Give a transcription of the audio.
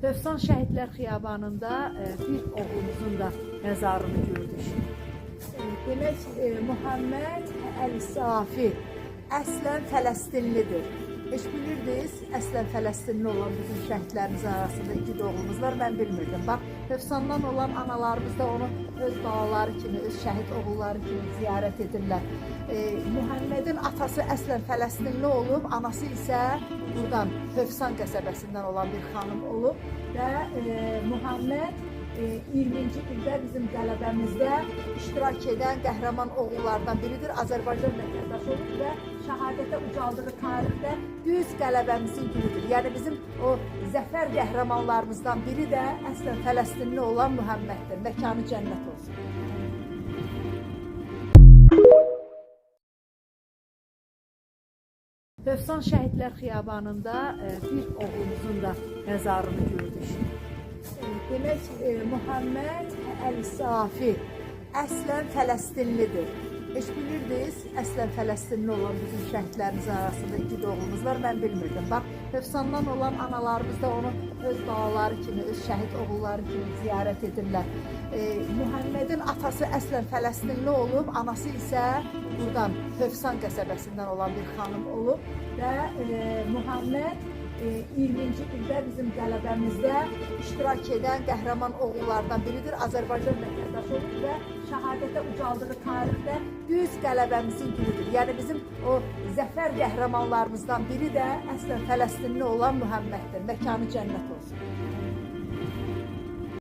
Hövsan Şəhidlər Xiyabanında bir oğlumuzun da məzarını gördük. Demək, Muhammed Əl-Safi əslən Fələstinlidir. Heç bilirdiniz, əslən Fələstinli olan bizim şəhidlərimizin arasında iki oğlumuz var, mən bilmirdim. Bax, Hövsandan olan analarımız da onu öz balaları kimi, öz şəhid oğulları kimi ziyarət edirlər. Muhammedin atası əslən Fələstinli olub, anası isə buradan Hövsan qəsəbəsindən olan bir xanım olub və Muhammed 20-ci ildə bizim qələbəmizdə iştirak edən qəhrəman oğullardan biridir. Azərbaycan vətəndaşı olub və şəhadətə ucaldığı tarixdə düz qələbəmizin günüdür. Yəni bizim o zəfər qəhrəmanlarımızdan biri də əslən Fələstinli olan Muhammeddir. Məkanı cənnət olsun. Hövsan Şəhidlər Xiyabanında bir oğlumuzun da məzarını gördük. Demək, Muhammed Əl-Safi əslən Fələstinlidir. Heç bilirdiniz, əslən Fələstinli olan bizim şəhidlərimizin arasında iki oğlumuz var, mən bilmirdim. Bax, Hövsandan olan analarımız da onu öz balaları kimi, öz şəhid oğulları kimi ziyarət edirlər. Muhammedin atası əslən Fələstinli olub, anası isə buradan Hövsan qəsəbəsindən olan bir xanım olub və Muhammed 20-ci ildə bizim qələbəmizdə iştirak edən qəhrəman oğullardan biridir. Azərbaycan vətəndaşı olub və şəhadətə ucaldığı tarixdə düz qələbəmizin günüdür. Yəni bizim o zəfər qəhrəmanlarımızdan biri də əslən Fələstinli olan Muhammeddir. Məkanı cənnət olsun.